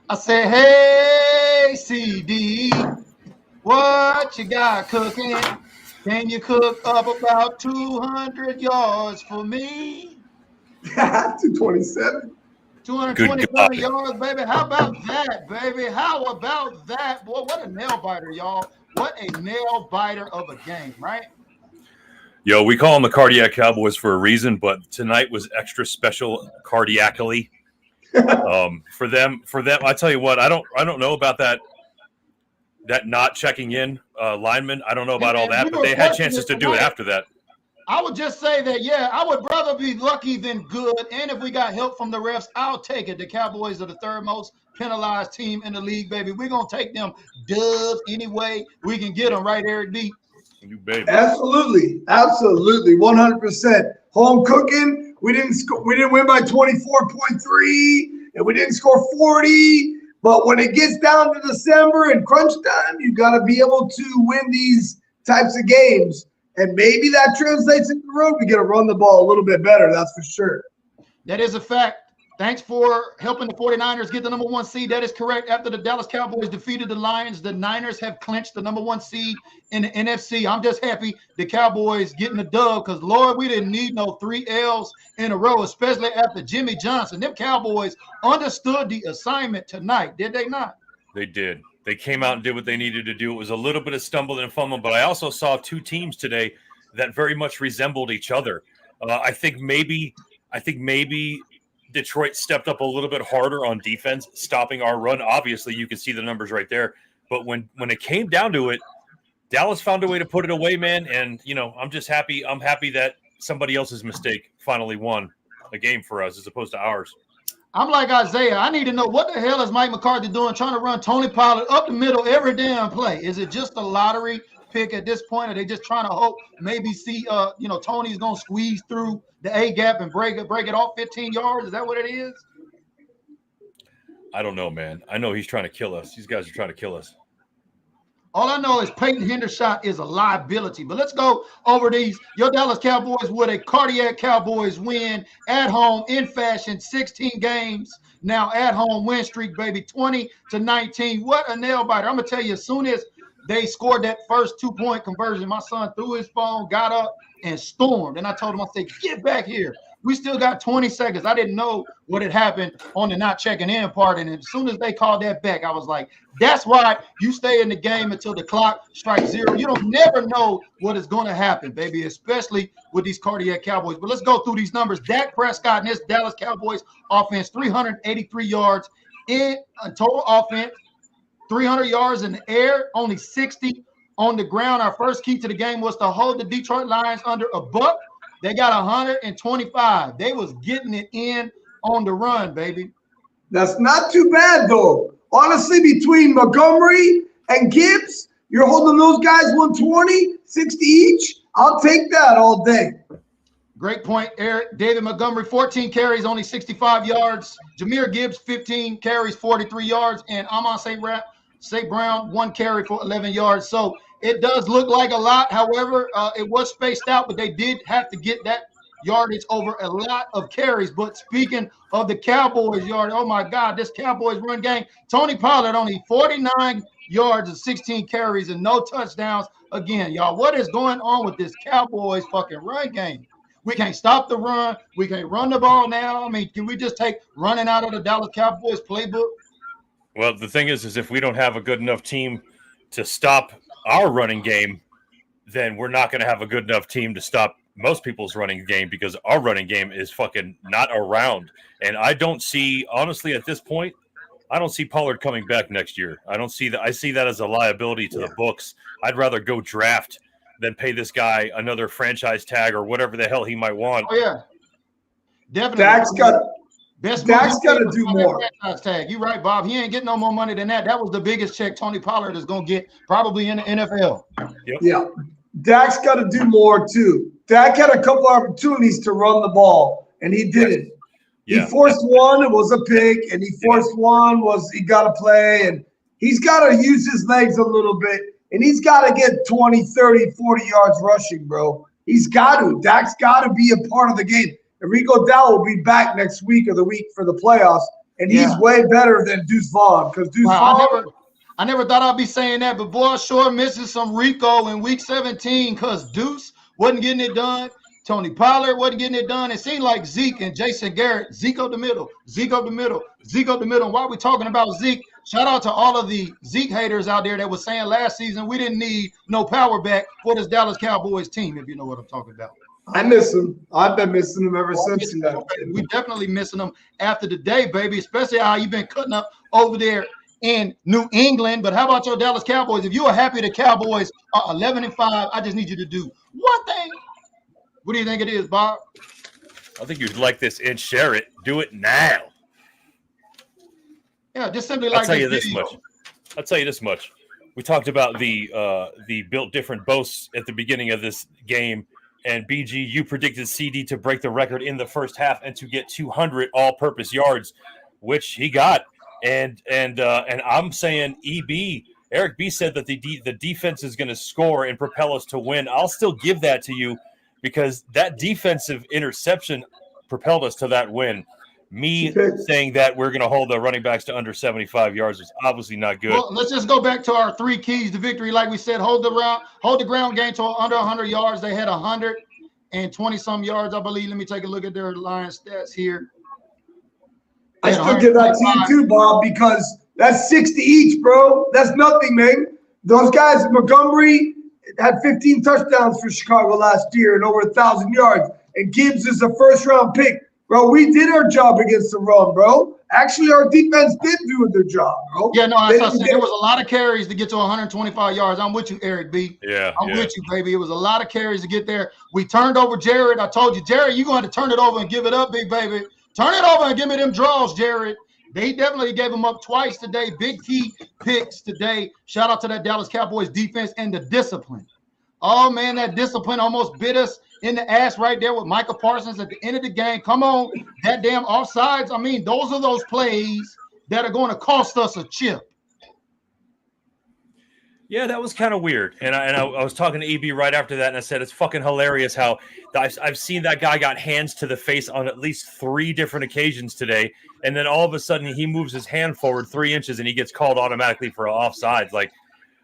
I said, hey, CD, what you got cooking? Can you cook up about 200 yards for me? 227. Good 227 God. yards, baby. How about that, baby? How about that? Boy, what a nail biter, y'all. What a nail biter of a game, right? Yo, we call them the Cardiac Cowboys for a reason, but tonight was extra special cardiacally. For them, I tell you what, I don't know about that not checking in lineman. I don't know Hey, about all man, that, we but were they had chances fortunate to do it tonight. after that. I would just say that, yeah, I would rather be lucky than good. And if we got help from the refs, I'll take it. The Cowboys are the third most penalized team in the league, baby. We're going to take them dubs anyway. We can get them, right, Eric B? You baby. Absolutely, absolutely, 100%. Home cooking. We didn't win by 24.3, and we didn't score 40. But when it gets down to December and crunch time, you got to be able to win these types of games. And maybe that translates into the road. We got to run the ball a little bit better. That's for sure. That is a fact. Thanks for helping the 49ers get the number one seed. That is correct. After the Dallas Cowboys defeated the Lions, the Niners have clinched the number one seed in the NFC. I'm just happy the Cowboys getting the dub because, Lord, we didn't need no 3 L's in a row, especially after Jimmy Johnson. Them Cowboys understood the assignment tonight, did they not? They did. They came out and did what they needed to do. It was a little bit of stumbling and fumbling, but I also saw two teams today that very much resembled each other. I think maybe Detroit stepped up a little bit harder on defense, stopping our run. Obviously, you can see the numbers right there. But when it came down to it, Dallas found a way to put it away, man. And I'm just happy. I'm happy that somebody else's mistake finally won a game for us as opposed to ours. I'm like Isaiah. I need to know what the hell is Mike McCarthy doing trying to run Tony Pollard up the middle every damn play? Is it just a lottery pick at this point? Are they just trying to hope maybe see Tony's gonna squeeze through the A gap and break it off 15 yards? Is that what it is? I don't know, man. I know he's trying to kill us. These guys are trying to kill us. All I know is Peyton Hendershot is a liability. But let's go over these. Your Dallas Cowboys with a cardiac Cowboys win at home in fashion, 16 games. Now at home win streak, baby, 20-19. What a nail biter. I'm going to tell you, as soon as they scored that first 2-point conversion, my son threw his phone, got up, and stormed. And I told him, I said, get back here. We still got 20 seconds. I didn't know what had happened on the not checking in part. And as soon as they called that back, I was like, that's why you stay in the game until the clock strikes zero. You don't never know what is going to happen, baby, especially with these cardiac Cowboys. But let's go through these numbers. Dak Prescott and this Dallas Cowboys offense, 383 yards in total offense, 300 yards in the air, only 60 on the ground. Our first key to the game was to hold the Detroit Lions under a buck. They got 125. They was getting it in on the run, baby. That's not too bad, though. Honestly, between Montgomery and Gibbs, you're holding those guys 120, 60 each. I'll take that all day. Great point, Eric. David Montgomery, 14 carries, only 65 yards. Jahmyr Gibbs, 15 carries, 43 yards. And Amon St. Brown, 1 carry for 11 yards. So it does look like a lot. However, it was spaced out, but they did have to get that yardage over a lot of carries. But speaking of the Cowboys yard, oh my God, this Cowboys run game. Tony Pollard only 49 yards and 16 carries and no touchdowns. Again, y'all, what is going on with this Cowboys fucking run game? We can't stop the run. We can't run the ball now. I mean, can we just take running out of the Dallas Cowboys playbook? Well, the thing is if we don't have a good enough team to stop our running game, then we're not going to have a good enough team to stop most people's running game because our running game is fucking not around. And I don't see, honestly, at this point, I don't see Pollard coming back next year. I don't see that. I see that as a liability to the books. I'd rather go draft than pay this guy another franchise tag or whatever the hell he might want. Oh, yeah. Definitely. Dak's got to do more. Tag. You're right, Bob. He ain't getting no more money than that. That was the biggest check Tony Pollard is going to get probably in the NFL. Yep. Yeah. Dak's got to do more, too. Dak had a couple opportunities to run the ball, and he didn't. Yeah. He forced one, it was a pick, and he forced one, he got to play, and he's got to use his legs a little bit, and he's got to get 20, 30, 40 yards rushing, bro. He's got to. Dak's got to be a part of the game. Enrico Dowell will be back next week or the week for the playoffs. and he's way better than Deuce Vaughn because Deuce Vaughn. I never thought I'd be saying that, but boy, sure misses some Rico in week 17 because Deuce wasn't getting it done. Tony Pollard wasn't getting it done. It seemed like Zeke and Jason Garrett, Zeke up the middle, Zeke up the middle, Zeke up the middle. And while we're talking about Zeke, shout out to all of the Zeke haters out there that was saying last season we didn't need no power back for this Dallas Cowboys team, if you know what I'm talking about. I miss him. I've been missing him ever since. We definitely missing him after the day, baby, especially how you've been cutting up over there in New England. But how about your Dallas Cowboys? If you are happy the Cowboys are 11-5, I just need you to do one thing. What do you think it is, Bob? I think you'd like this and share it. Do it now. Yeah, just simply like I'll tell you this much. We talked about the built different boasts at the beginning of this game, and BG, you predicted CD to break the record in the first half and to get 200 all-purpose yards, which he got. And I'm saying Eric B said that the defense is going to score and propel us to win. I'll still give that to you because that defensive interception propelled us to that win. Me saying that we're going to hold the running backs to under 75 yards is obviously not good. Well, let's just go back to our 3 keys to victory. Like we said, hold the ground game to under 100 yards. They had 120-some yards, I believe. Let me take a look at their line stats here. I still give that to you too, Bob, because that's 60 each, bro. That's nothing, man. Those guys, Montgomery had 15 touchdowns for Chicago last year and over 1,000 yards. And Gibbs is a first-round pick. Bro, we did our job against the run, bro. Actually, our defense did do their job, bro. Yeah, no, I said there was a lot of carries to get to 125 yards. I'm with you, Eric B. I'm with you, baby. It was a lot of carries to get there. We turned over Jared. I told you, Jared, you're going to turn it over and give it up, big baby. Turn it over and give me them draws, Jared. They definitely gave him up twice today. Big key picks today. Shout out to that Dallas Cowboys defense and the discipline. Oh, man, that discipline almost bit us in the ass right there with Micah Parsons at the end of the game. Come on, that damn offsides. I mean, those are those plays that are going to cost us a chip. Yeah, that was kind of weird. And I was talking to EB right after that, and I said it's fucking hilarious how I've seen that guy got hands to the face on at least 3 different occasions today, and then all of a sudden he moves his hand forward 3 inches and he gets called automatically for offsides. Like,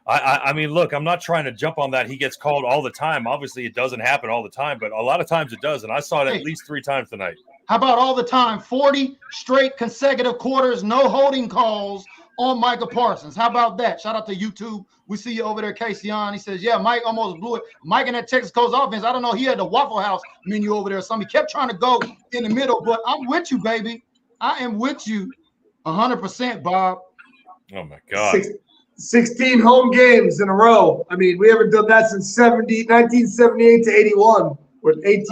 I mean, look, I'm not trying to jump on that. He gets called all the time. Obviously, it doesn't happen all the time, but a lot of times it does, and I saw it at least 3 times tonight. How about all the time? 40 straight consecutive quarters, no holding calls on Micah Parsons. How about that? Shout out to YouTube. We see you over there, Casey on. He says, yeah, Mike almost blew it. Mike in that Texas Coast offense, I don't know. He had the Waffle House menu over there. Somebody kept trying to go in the middle, but I'm with you, baby. I am with you 100%, Bob. Oh, my God. 16 home games in a row. I mean, we haven't done that since 1978 to 81 with 18.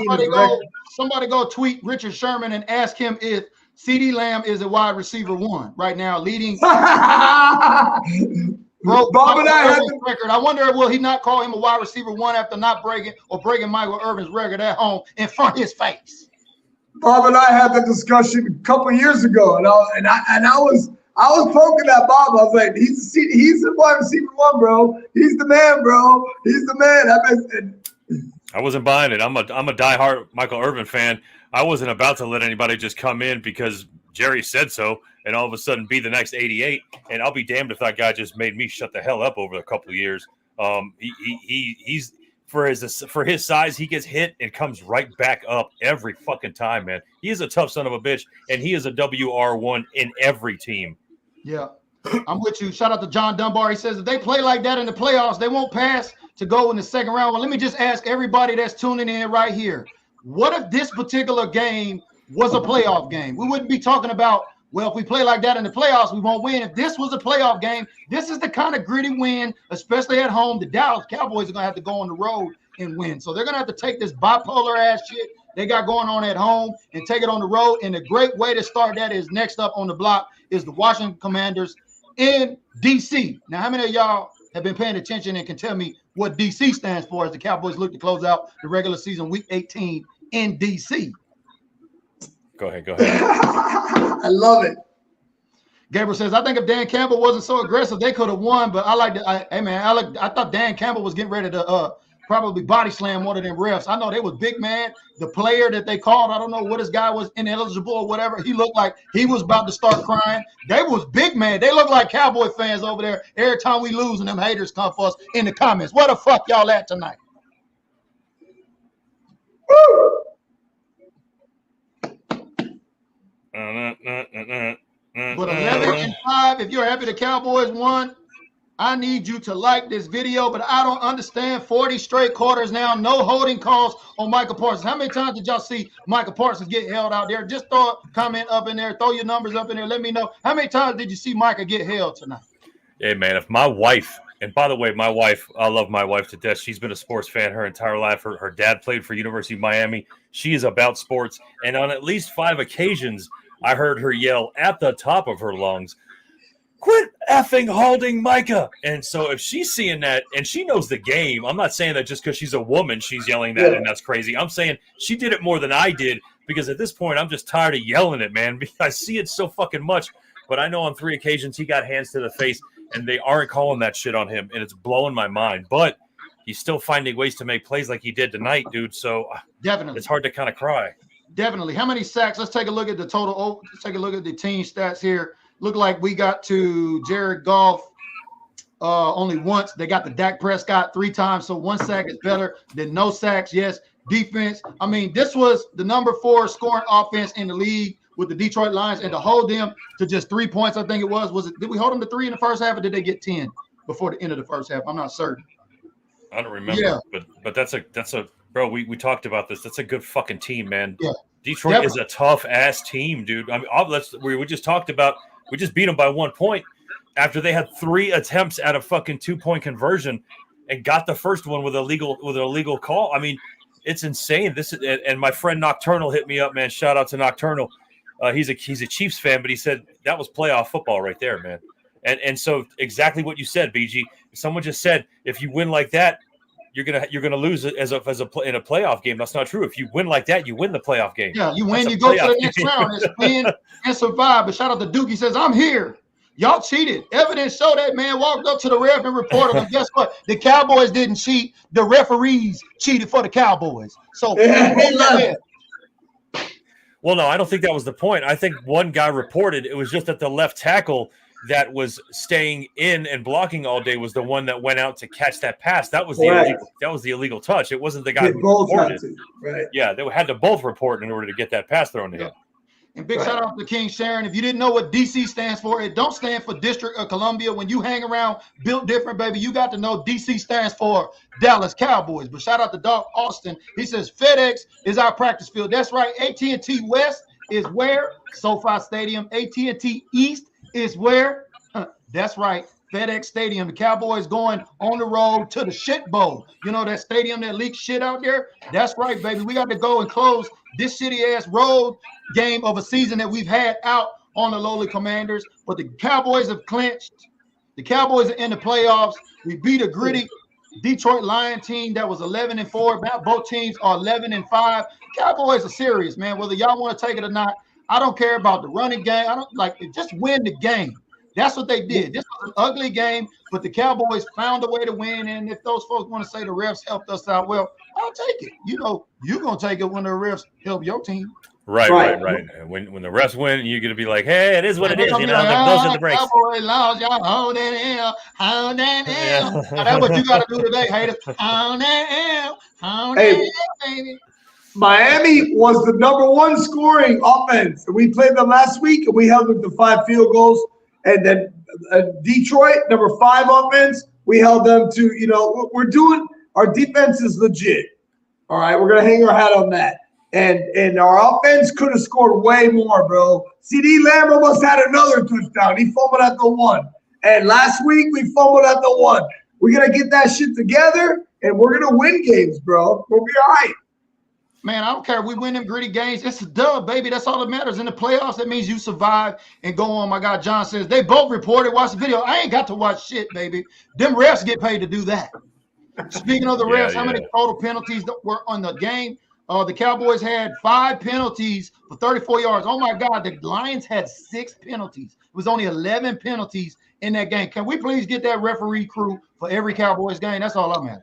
Somebody go tweet Richard Sherman and ask him if CeeDee Lamb is a wide receiver 1 right now, leading. Bro, Bob and I had the record. I wonder, will he not call him a wide receiver 1 after not breaking Michael Irvin's record at home in front of his face? Bob and I had the discussion a couple years ago, and I was poking at Bob. I was like, he's the wide receiver 1, bro. He's the man, bro. He's the man. I wasn't buying it. I'm a diehard Michael Irvin fan. I wasn't about to let anybody just come in because Jerry said so and all of a sudden be the next 88. And I'll be damned if that guy just made me shut the hell up over a couple of years. He's for his size, he gets hit and comes right back up every fucking time, man. He is a tough son of a bitch, and he is a WR1 in every team. Yeah, I'm with you. Shout out to John Dunbar. He says if they play like that in the playoffs, they won't pass to go in the second round. Well, let me just ask everybody that's tuning in right here. What if this particular game was a playoff game? We wouldn't be talking about, well, if we play like that in the playoffs, we won't win. If this was a playoff game, this is the kind of gritty win, especially at home. The Dallas Cowboys are going to have to go on the road and win. So they're going to have to take this bipolar ass shit they got going on at home and take it on the road. And a great way to start that is next up on the block is the Washington Commanders in D.C. Now, how many of y'all have been paying attention and can tell me what D.C. stands for as the Cowboys look to close out the regular season week 18 in D.C.? Go ahead. I love it. Gabriel says, I think if Dan Campbell wasn't so aggressive, they could have won. But I thought Dan Campbell was getting ready to probably body slam one of them refs. I know they was big man. The player that they called, I don't know what his guy was, ineligible or whatever. He looked like he was about to start crying. They was big man. They look like Cowboy fans over there. Every time we lose and them haters come for us in the comments. Where the fuck y'all at tonight? Woo! But 11-5, if you're happy the Cowboys won, I need you to like this video, but I don't understand 40 straight quarters now, no holding calls on Michael Parsons. How many times did y'all see Michael Parsons get held out there? Just throw a comment up in there, throw your numbers up in there. Let me know. How many times did you see Micah get held tonight? Hey, man, if my wife, and by the way, my wife, I love my wife to death. She's been a sports fan her entire life. Her dad played for University of Miami. She is about sports. And on at least 5 occasions, I heard her yell at the top of her lungs, "Quit effing holding Micah." And so if she's seeing that and she knows the game, I'm not saying that just because she's a woman, she's yelling that and that's crazy. I'm saying she did it more than I did because at this point, I'm just tired of yelling it, man. Because I see it so fucking much. But I know on 3 occasions he got hands to the face and they aren't calling that shit on him. And it's blowing my mind. But he's still finding ways to make plays like he did tonight, dude. So definitely, it's hard to kind of cry. Definitely. How many sacks? Let's take a look at the total. Oh, let's take a look at the team stats here. Look like we got to Jared Goff only once. They got the Dak Prescott 3 times. So 1 sack is better than no sacks. Yes, defense. I mean, this was the number 4 scoring offense in the league with the Detroit Lions, and to hold them to just 3 points, I think it was. Did we hold them to 3 in the first half, or did they get 10 before the end of the first half? I'm not certain. I don't remember. Yeah. But that's a bro. We talked about this. That's a good fucking team, man. Yeah. Detroit is a tough ass team, dude. I mean, we just talked about. We just beat them by 1 point after they had 3 attempts at a fucking 2-point conversion and got the first one with a legal call. I mean, it's insane. And my friend Nocturnal hit me up, man. Shout out to Nocturnal. He's a Chiefs fan, but he said that was playoff football right there, man. And so exactly what you said, BG. Someone just said if you win like that, you're gonna lose it in a playoff game. That's not true. If you win like that, you win the playoff game. Yeah, you win, you go to the next round. It's win and survive. But shout out to Duke. He says, "I'm here. Y'all cheated. Evidence show that man walked up to the ref and reported him. Guess what? The Cowboys didn't cheat. The referees cheated for the Cowboys. So well, no, I don't think that was the point. I think one guy reported it was just that the left tackle that was staying in and blocking all day was the one that went out to catch that pass. That was the illegal touch. It wasn't the guy who reported. Right. Yeah, they had to both report in order to get that pass thrown to him. And big shout out to King Sharon. If you didn't know what DC stands for, it don't stand for District of Columbia. When you hang around Built Different, baby, you got to know DC stands for Dallas Cowboys. But shout out to Doc Austin. He says FedEx is our practice field. That's right. AT&T West is where? SoFi Stadium. AT&T East is where? That's right. FedEx Stadium. The Cowboys going on the road to the shit bowl. You know that stadium that leaks shit out there? That's right, baby. We got to go and close this shitty-ass road game of a season that we've had out on the lowly Commanders. But the Cowboys have clinched. The Cowboys are in the playoffs. We beat a gritty Detroit Lion team that was 11-4. Now both teams are 11-5. Cowboys are serious, man. Whether y'all want to take it or not, I don't care about the running game. I don't like it. Just win the game. That's what they did. This was an ugly game, but the Cowboys found a way to win. And if those folks want to say the refs helped us out, well, I'll take it. You know, you're going to take it when the refs help your team. Right. When the refs win, you're going to be like, hey, it is what it is. You know, those are the breaks. Cowboys lost, y'all hold that L, hold that L. Now, that's what you got to do today, haters. Hold that L, hold that L, baby. Miami was the #1 scoring offense. We played them last week, and we held them to 5 field goals. And then Detroit, #5 offense, we held them to, you know, we're doing – our defense is legit. All right, we're going to hang our hat on that. And our offense could have scored way more, bro. CD Lamb almost had another touchdown. He fumbled at the 1. And last week, we fumbled at the 1. We're going to get that shit together, and we're going to win games, bro. We'll be all right. Man, I don't care. We win them gritty games. It's a dub, baby. That's all that matters. In the playoffs, that means you survive and go on. My guy John says they both reported. Watch the video. I ain't got to watch shit, baby. Them refs get paid to do that. Speaking of the refs, how many total penalties were on the game? The Cowboys had 5 penalties for 34 yards. Oh, my God. The Lions had 6 penalties. It was only 11 penalties in that game. Can we please get that referee crew for every Cowboys game? That's all I'm at.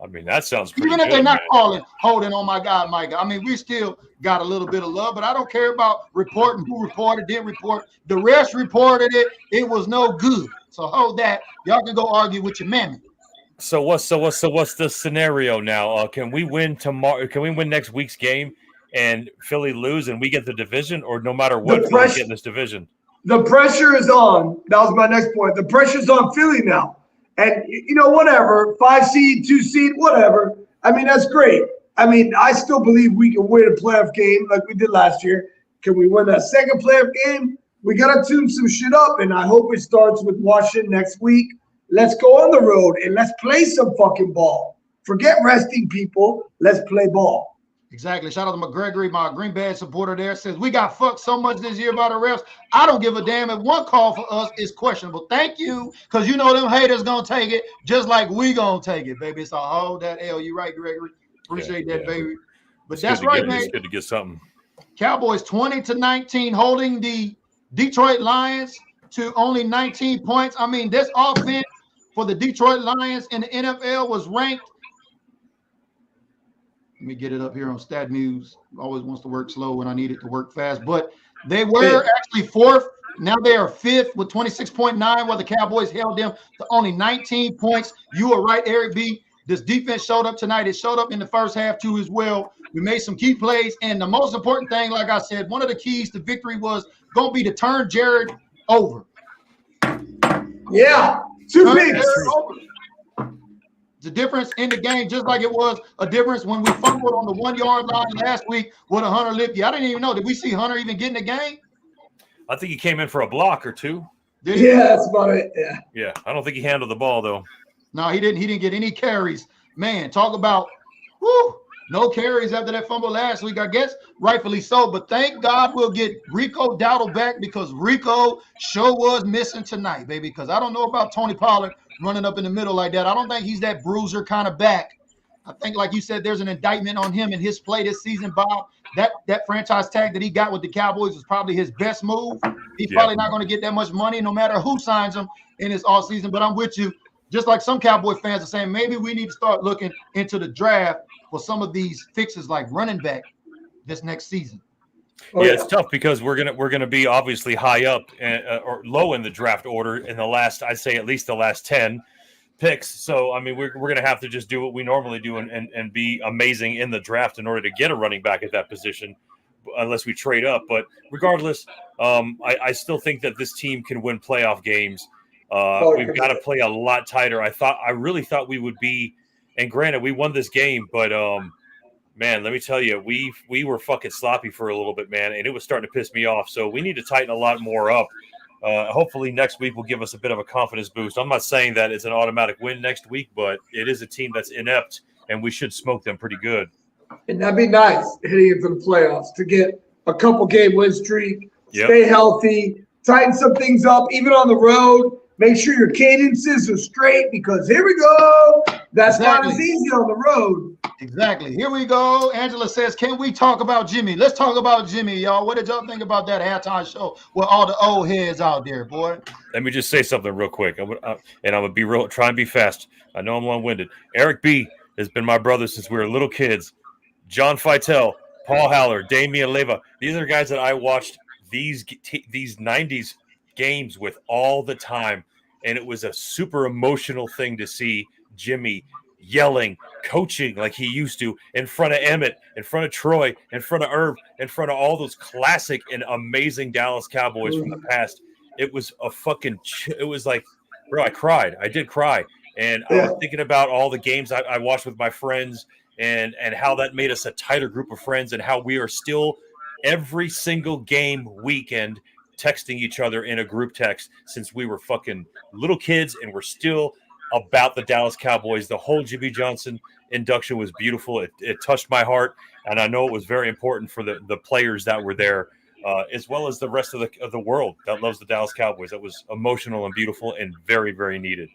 I mean, that sounds pretty Even if good, they're not man. calling holding on my guy, Micah. I mean, we still got a little bit of love, but I don't care about reporting who reported, didn't report. The rest reported it. It was no good. So hold that. Y'all can go argue with your mammy. So what's the scenario now? Can we win tomorrow? Can we win next week's game and Philly lose and we get the division, or no matter what, The Philly's pressure, getting this division? the pressure is on. That was my next point. The pressure's on Philly now. And, whatever, 5 seed, 2 seed, whatever. I mean, that's great. I mean, I still believe we can win a playoff game like we did last year. Can we win that second playoff game? We got to tune some shit up, and I hope it starts with Washington next week. Let's go on the road, and let's play some fucking ball. Forget resting people. Let's play ball. Exactly. Shout out to McGregory, my Green Bay supporter there, says, we got fucked so much this year by the refs. I don't give a damn if one call for us is questionable. Thank you, because them haters going to take it just like we going to take it, baby. So hold that L. You right, Gregory. Appreciate that, baby. But that's right, man. It's good to get something. Cowboys 20-19 holding the Detroit Lions to only 19 points. I mean, this offense for the Detroit Lions in the NFL was ranked. Let me get it up here on Stat News. Always wants to work slow when I need it to work fast. But they were actually fourth. Now they are fifth with 26.9, while the Cowboys held them to only 19 points. You are right, Eric B. This defense showed up tonight. It showed up in the first half too as well. We made some key plays. And the most important thing, like I said, one of the keys to victory was going to be to turn Jared over. Yeah. Two picks. The difference in the game, just like it was a difference when we fumbled on the 1 yard line last week with a Hunter Lipke. I didn't even know. Did we see Hunter even get in the game? I think he came in for a block or two. Yeah, that's about it. Yeah. Yeah, I don't think he handled the ball though. No, he didn't. He didn't get any carries. Man, talk about no carries after that fumble last week. I guess rightfully so. But thank God we'll get Rico Dowdle back, because Rico sure was missing tonight, baby. Because I don't know about Tony Pollard running up in the middle like that. I don't think he's that bruiser kind of back. I think, like you said, there's an indictment on him and his play this season, Bob. That franchise tag that he got with the Cowboys was probably his best move. He's probably not going to get that much money no matter who signs him in his offseason. But I'm with you. Just like some Cowboy fans are saying, maybe we need to start looking into the draft for some of these fixes like running back this next season. It's tough because we're gonna be obviously high up or low in the draft order in the last, I'd say at least the last 10 picks. So I mean, we're gonna have to just do what we normally do and be amazing in the draft in order to get a running back at that position, unless we trade up. But regardless, I still think that this team can win playoff games. We've got to play a lot tighter. I really thought we would be, and granted, we won this game, but man, let me tell you, we were fucking sloppy for a little bit, man, and it was starting to piss me off. So we need to tighten a lot more up. Hopefully next week will give us a bit of a confidence boost. I'm not saying that it's an automatic win next week, but it is a team that's inept, and we should smoke them pretty good. And that'd be nice heading into the playoffs to get a couple game win streak, stay healthy, tighten some things up, even on the road. Make sure your cadences are straight, because here we go. That's not as easy on the road. Exactly. Here we go. Angela says, can we talk about Jimmy? Let's talk about Jimmy, y'all. What did y'all think about that halftime show with all the old heads out there, boy? Let me just say something real quick. I'm gonna be real, try and be fast. I know I'm long-winded. Eric B has been my brother since we were little kids. John Feitel, Paul Haller, Damian Leyva. These are guys that I watched these 90s games with all the time, and it was a super emotional thing to see Jimmy yelling, coaching like he used to in front of Emmett, in front of Troy, in front of Irv, in front of all those classic and amazing Dallas Cowboys from the past. It was it was like, bro, I cried. I did cry. And I was thinking about all the games I watched with my friends and how that made us a tighter group of friends, and how we are still every single game weekend texting each other in a group text since we were fucking little kids, and we're still about the Dallas Cowboys. The whole Jimmy Johnson induction was beautiful. It touched my heart, and I know it was very important for the players that were there, as well as the rest of the world that loves the Dallas Cowboys. That was emotional and beautiful and very, very needed.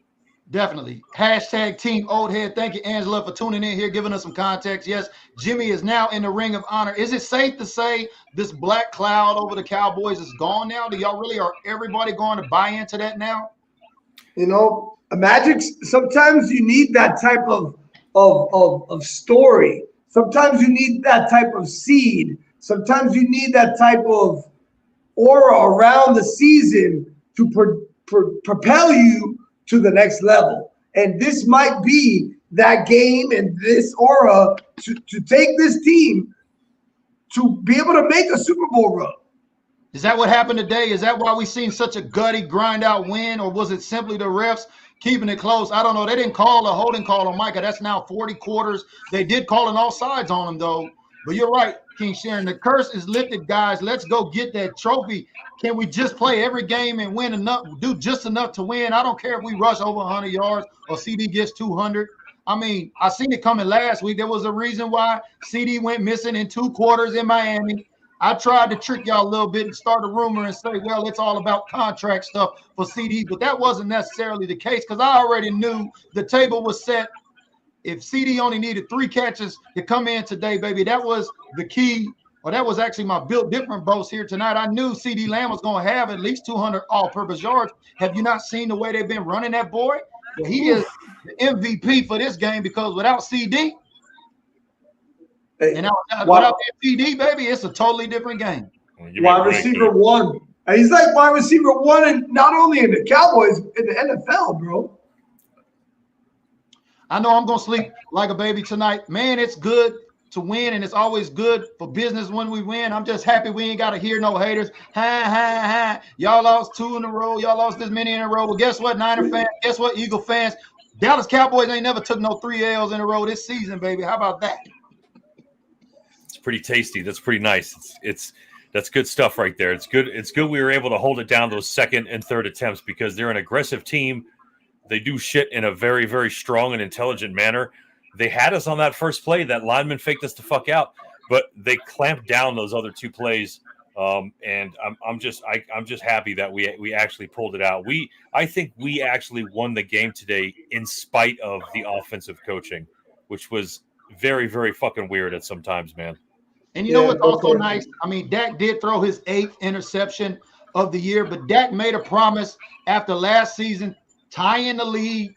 Definitely. Hashtag Team Old Head. Thank you, Angela, for tuning in here, giving us some context. Yes, Jimmy is now in the Ring of Honor. Is it safe to say this black cloud over the Cowboys is gone now? Are everybody going to buy into that now? Magic, sometimes you need that type of of story. Sometimes you need that type of seed. Sometimes you need that type of aura around the season to propel you to the next level. And this might be that game and this aura to take this team to be able to make a Super Bowl run. Is that what happened today? Is that why we seen such a gutty, grind-out win, or was it simply the refs keeping it close? I don't know. They didn't call a holding call on Micah. That's now 40 quarters. They did call an offsides on him, though. But you're right, King Sharon. The curse is lifted, guys. Let's go get that trophy. Can we just play every game and win enough, do just enough to win? I don't care if we rush over 100 yards or CD gets 200. I mean, I seen it coming last week. There was a reason why CD went missing in 2 quarters in Miami. I tried to trick y'all a little bit and start a rumor and say, well, it's all about contract stuff for CD, but that wasn't necessarily the case because I already knew the table was set. If CD only needed 3 catches to come in today, baby, that was the key, or that was actually my built different boast here tonight. I knew CD Lamb was going to have at least 200 all-purpose yards. Have you not seen the way they've been running that boy? Well, he is the MVP for this game because without CD, and without that CD, baby, it's a totally different game. Wide receiver 1. And he's like wide receiver 1, and not only in the Cowboys, in the NFL, bro. I know I'm going to sleep like a baby tonight. Man, it's good to win, and it's always good for business when we win. I'm just happy we ain't got to hear no haters. Ha, ha, ha. Y'all lost 2 in a row. Y'all lost this many in a row. Well, guess what, Niner fans? Guess what, Eagle fans? Dallas Cowboys ain't never took no 3 L's in a row this season, baby. How about that? Pretty tasty. That's pretty nice. That's good stuff right there. It's good we were able to hold it down those second and third attempts because they're an aggressive team. They do shit in a very, very strong and intelligent manner. They had us on that first play. That lineman faked us the fuck out, but they clamped down those other 2 plays. And I'm just happy that we actually pulled it out. I think we actually won the game today in spite of the offensive coaching, which was very, very fucking weird at some times, man. And you know what's also nice? I mean, Dak did throw his 8th interception of the year, but Dak made a promise after last season, tying the lead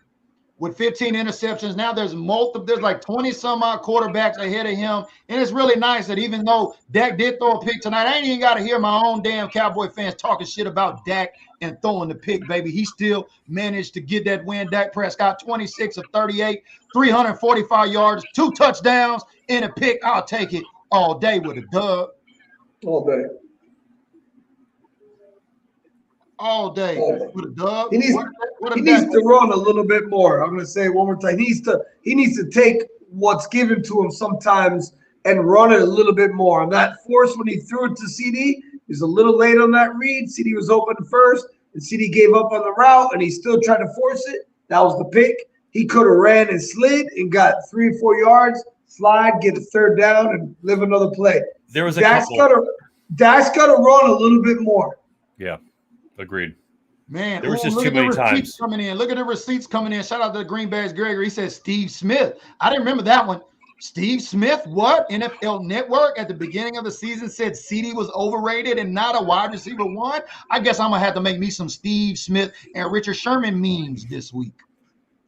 with 15 interceptions. Now there's like 20 some odd quarterbacks ahead of him. And it's really nice that even though Dak did throw a pick tonight, I ain't even got to hear my own damn Cowboy fans talking shit about Dak and throwing the pick, baby. He still managed to get that win. Dak Prescott, 26 of 38, 345 yards, 2 touchdowns, and a pick. I'll take it all day with a dub. All day. All day with a dub. He needs to run a little bit more. I'm going to say it one more time. He needs to take what's given to him sometimes and run it a little bit more. And that force when he threw it to CD, he was a little late on that read. CD was open first, and CD gave up on the route, and he still tried to force it. That was the pick. He could have ran and slid and got 3 or 4 yards, slide, get a 3rd down, and live another play. There was a Dak's got to run a little bit more. Yeah, agreed. Man, there was just too many times coming in. Look at the receipts coming in. Shout out to the Green Bay's Gregory. He says Steve Smith. I didn't remember that one. Steve Smith, what? NFL Network at the beginning of the season said CD was overrated and not a wide receiver 1. I guess I'm going to have to make me some Steve Smith and Richard Sherman memes this week.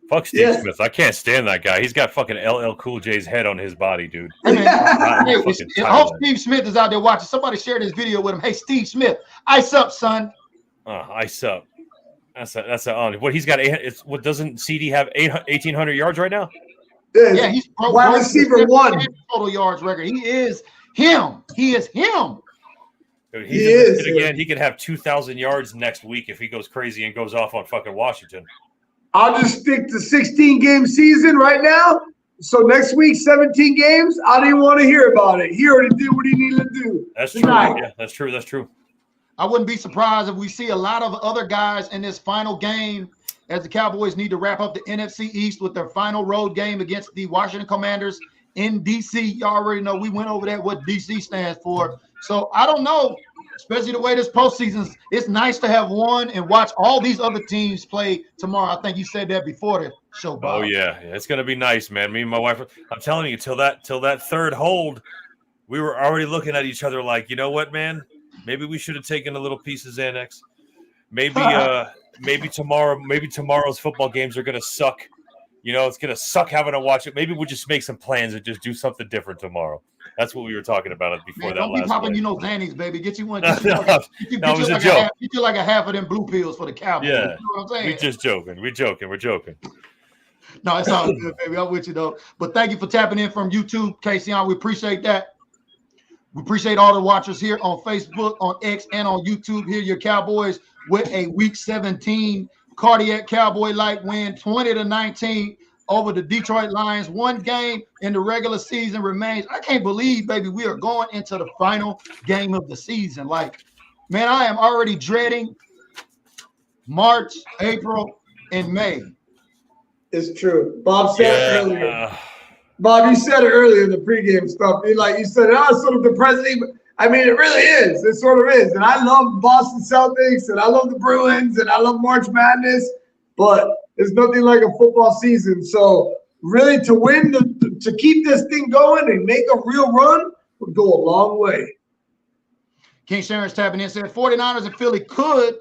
Fuck Steve Smith. I can't stand that guy. He's got fucking LL Cool J's head on his body, dude. Hey, man, I hope Steve Smith is out there watching. Somebody share this video with him. Hey, Steve Smith, ice up, son. Ice up. That's on. What he's got? What doesn't CD have 1,800 yards right now? Yeah, he's wide receiver 1 total yards record. He is him. He is him. Dude, he is again. He could have 2,000 yards next week if he goes crazy and goes off on fucking Washington. I'll just stick to 16-game season right now. So next week, 17 games. I didn't want to hear about it. He already did what he needed to do. That's true. Yeah, that's true. That's true. I wouldn't be surprised if we see a lot of other guys in this final game as the Cowboys need to wrap up the NFC East with their final road game against the Washington Commanders in D.C. You already know we went over that, what D.C. stands for. So I don't know, especially the way this postseason is. It's nice to have one and watch all these other teams play tomorrow. I think you said that before the show, Bob. Oh, yeah. It's going to be nice, man. Me and my wife, I'm telling you, till that 3rd hold, we were already looking at each other like, you know what, man? Maybe we should have taken a little piece of Xanax. Maybe tomorrow's football games are going to suck. It's going to suck having to watch it. Maybe we'll just make some plans and just do something different tomorrow. That's what we were talking about before that don't last be popping, play. Xannies, baby. Get you one. No, it was a joke. Get you like a half of them blue pills for the Cowboys. Yeah, you know what I'm saying? we're just joking. We're joking. No, it's all good, baby. I'm with you, though. But thank you for tapping in from YouTube, Casey. We appreciate that. We appreciate all the watchers here on Facebook, on X, and on YouTube. Here, your Cowboys with a Week 17 cardiac Cowboy-like win, 20-19 over the Detroit Lions. One game in the regular season remains. I can't believe, baby, we are going into the final game of the season. Like, man, I am already dreading March, April, and May. It's true. Bob said it earlier. Bob, you said it earlier in the pregame stuff. You said, it's sort of depressing. I mean, it really is. It sort of is. And I love Boston Celtics, and I love the Bruins, and I love March Madness, but there's nothing like a football season. So really to win, to keep this thing going and make a real run would go a long way. King Sharon's tapping in, said 49ers and Philly could,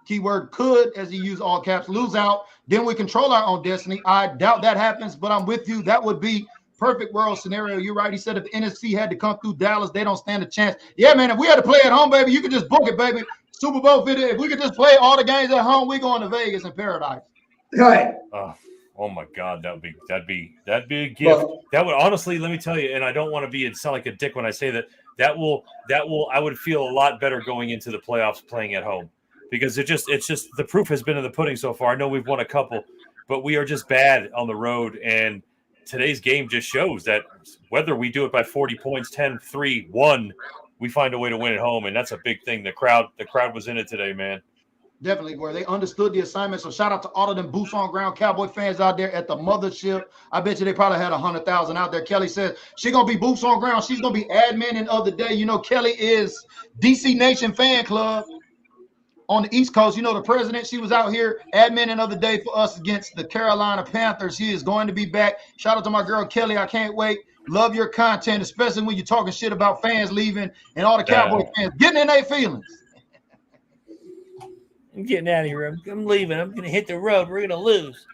keyword could, as he used all caps, lose out. Then we control our own destiny. I doubt that happens, but I'm with you. That would be perfect world scenario. You're right. He said if the NFC had to come through Dallas, they don't stand a chance. Yeah, man, if we had to play at home, baby, you could just book it, baby. Super Bowl 50. If we could just play all the games at home, we going to Vegas and paradise. Right. Oh my God, that'd be a gift. Well, that would honestly, let me tell you, and I don't want to sound like a dick when I say that. That will I would feel a lot better going into the playoffs playing at home, because it's just the proof has been in the pudding so far. I know we've won a couple, but we are just bad on the road, and today's game just shows that whether we do it by 40 points, 10-3, 1, we find a way to win at home, and that's a big thing. The crowd was in it today, man. Definitely, where they understood the assignment. So shout out to all of them boots on ground Cowboy fans out there at the mothership. I bet you they probably had 100,000 out there. Kelly says she's going to be boots on ground. She's going to be admin of the day. Kelly is DC Nation fan club on the East Coast. The president, she was out here adminning of the day for us against the Carolina Panthers. She is going to be back. Shout out to my girl, Kelly. I can't wait. Love your content, especially when you're talking shit about fans leaving and all the Cowboy fans getting in their feelings. I'm getting out of here. I'm leaving. I'm going to hit the road. We're going to lose.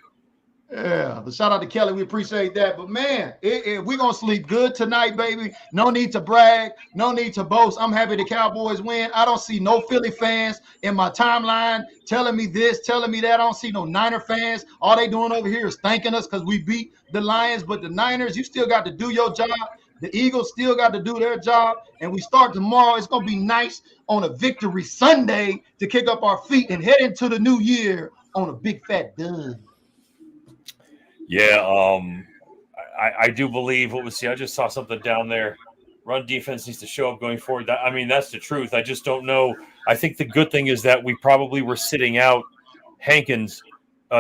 Yeah, but shout out to Kelly. We appreciate that. But, man, we're going to sleep good tonight, baby. No need to brag. No need to boast. I'm happy the Cowboys win. I don't see no Philly fans in my timeline telling me this, telling me that. I don't see no Niner fans. All they doing over here is thanking us because we beat the Lions. But the Niners, you still got to do your job. The Eagles still got to do their job, and we start tomorrow. It's going to be nice on a victory Sunday to kick up our feet and head into the new year on a big fat dub. Yeah, I do believe I just saw something down there. Run defense needs to show up going forward. That's the truth. I just don't know. I think the good thing is that we probably were sitting out Hankins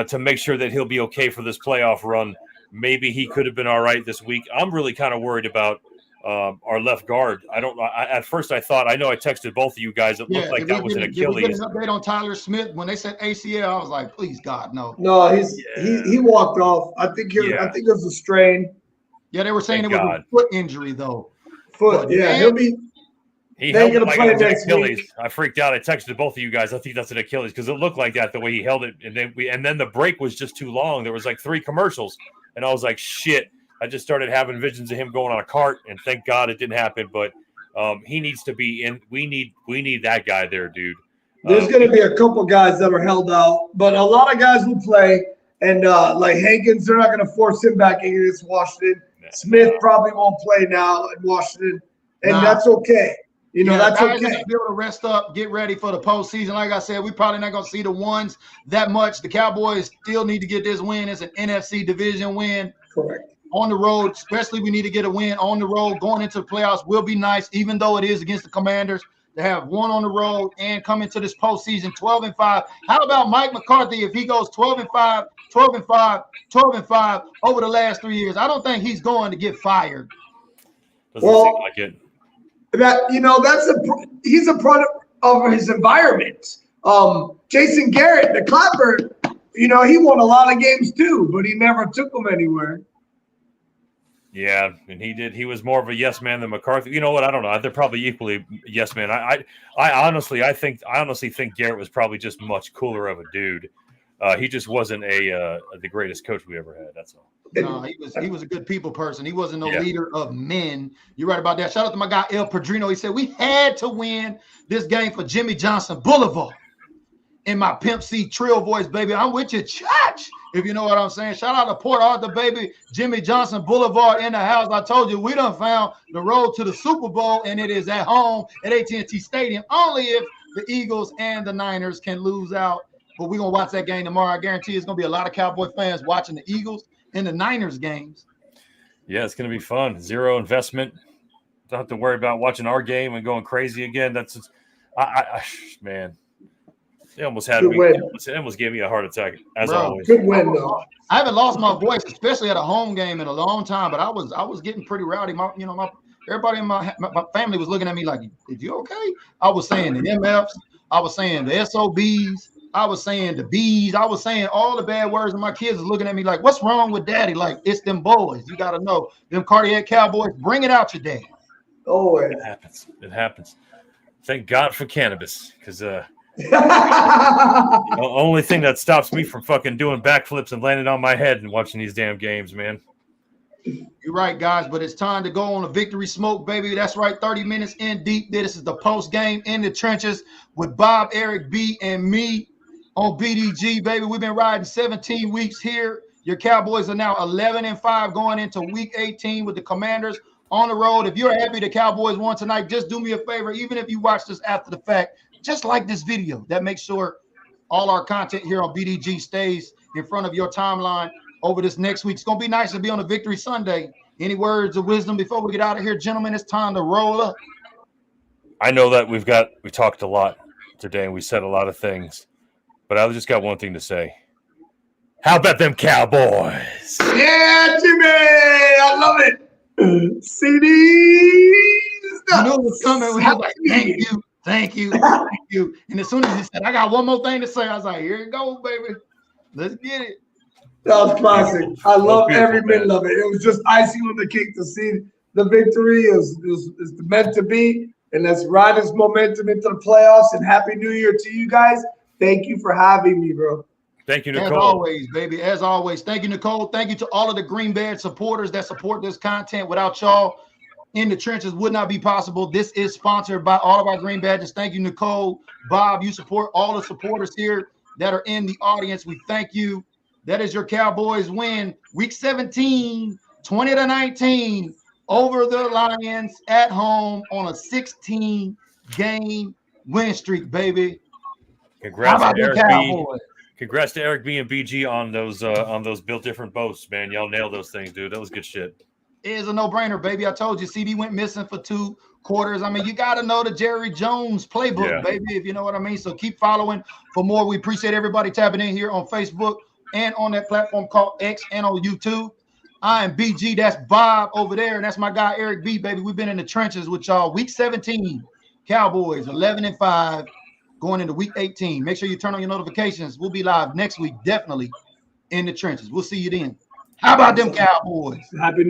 to make sure that he'll be okay for this playoff run. Maybe he could have been all right this week. I'm really kind of worried about our left guard. At first I thought, I know I texted both of you guys. It looked like that was an Achilles. Did we get an update on Tyler Smith? When they said ACL, I was like, please, God, no. No, he walked off. I think it was a strain. Yeah, they were saying it was a foot injury, though. He'll be. He held it like it was an Achilles. I freaked out. I texted both of you guys. I think that's an Achilles because it looked like that the way he held it, and then the break was just too long. There was like 3 commercials, and I was like, shit. I just started having visions of him going on a cart, and thank God it didn't happen. But he needs to be in. We need that guy there, dude. There's going to be a couple guys that are held out, but a lot of guys will play. And like Hankins, they're not going to force him back against Washington. Smith probably won't play now in Washington, and that's okay. That's okay. Guys be able to rest up, get ready for the postseason. Like I said, we probably not going to see the ones that much. The Cowboys still need to get this win. It's an NFC division win. Correct. On the road, especially we need to get a win on the road. Going into the playoffs will be nice, even though it is against the Commanders, to have one on the road and come into this postseason 12-5. How about Mike McCarthy if he goes 12-5, 12-5, 12-5 over the last 3 years? I don't think he's going to get fired. Doesn't seem like it. He's a product of his environment. Jason Garrett, the Clapper, he won a lot of games too, but he never took them anywhere. Yeah, and he did. He was more of a yes man than McCarthy. You know what? I don't know. They're probably equally yes man. I honestly think Garrett was probably just much cooler of a dude. He just wasn't the greatest coach we ever had. That's all. No, he was a good people person. He wasn't no Yeah. leader of men. You're right about that. Shout out to my guy El Padrino. He said we had to win this game for Jimmy Johnson Boulevard. In my Pimp C Trill voice, baby, I'm with you, church. If you know what I'm saying. Shout out to Port Arthur, baby. Jimmy Johnson Boulevard in the house. I told you we done found the road to the Super Bowl, and it is at home at AT&T Stadium. Only if the Eagles and the Niners can lose out. But we're going to watch that game tomorrow. I guarantee it's going to be a lot of Cowboy fans watching the Eagles and the Niners games. Yeah, it's going to be fun. Zero investment. Don't have to worry about watching our game and going crazy again. That's man. They almost had me. It almost gave me a heart attack, as always. Good win, though. I haven't lost my voice, especially at a home game, in a long time. But I was getting pretty rowdy. Everybody in my family was looking at me like, "Is you okay?" I was saying the MFs. I was saying the SOBs. I was saying the B's. I was saying all the bad words, and my kids was looking at me like, "What's wrong with Daddy?" Like, it's them boys. You got to know them cardiac Cowboys. Bring it out, your dad. Always. It happens. It happens. Thank God for cannabis, because the only thing that stops me from fucking doing backflips and landing on my head and watching these damn games, man. You're right, guys, but it's time to go on a victory smoke, baby. That's right, 30 minutes in deep. This is the post game in the trenches with Bob, Eric B, and me on BDG, baby. We've been riding 17 weeks here. Your Cowboys are now 11-5 going into week 18 with the Commanders on the road. If you're happy the Cowboys won tonight, just do me a favor. Even if you watch this after the fact, just like this video. That makes sure all our content here on BDG stays in front of your timeline over this next week. It's going to be nice to be on a Victory Sunday. Any words of wisdom before we get out of here, gentlemen? It's time to roll up. I know that we talked a lot today and we said a lot of things, but I just got one thing to say. How about them Cowboys? Yeah, Jimmy! I love it. CD! You knew it was coming when he was like, thank you. And as soon as he said, I got one more thing to say, I was like, here it goes, baby. Let's get it. That was classic. I love every minute of it. It was just icing on the cake to see the victory. It's meant to be. And let's ride this momentum into the playoffs. And Happy New Year to you guys. Thank you for having me, bro. Thank you, Nicole. As always, baby. As always. Thank you, Nicole. Thank you to all of the Green Bed supporters that support this content. Without y'all, In the Trenches would not be possible. This is sponsored by all of our Green Badges. Thank you, Nicole. Bob, you support all the supporters here that are in the audience. We thank you. That is your Cowboys win. Week 17, 20-19 over the Lions at home on a 16-game win streak, baby. Congrats to Eric B. Congrats to Eric B and BG on those built different boats, man. Y'all nailed those things, dude. That was good shit. It is a no-brainer, baby. I told you, CD went missing for 2 quarters. I mean, you got to know the Jerry Jones playbook, baby, if you know what I mean. So keep following for more. We appreciate everybody tapping in here on Facebook and on that platform called X and on YouTube. I am BG. That's Bob over there, and that's my guy Eric B, baby. We've been in the trenches with y'all. Week 17, Cowboys 11-5, going into week 18. Make sure you turn on your notifications. We'll be live next week, definitely in the trenches. We'll see you then. How about them Cowboys? Happy New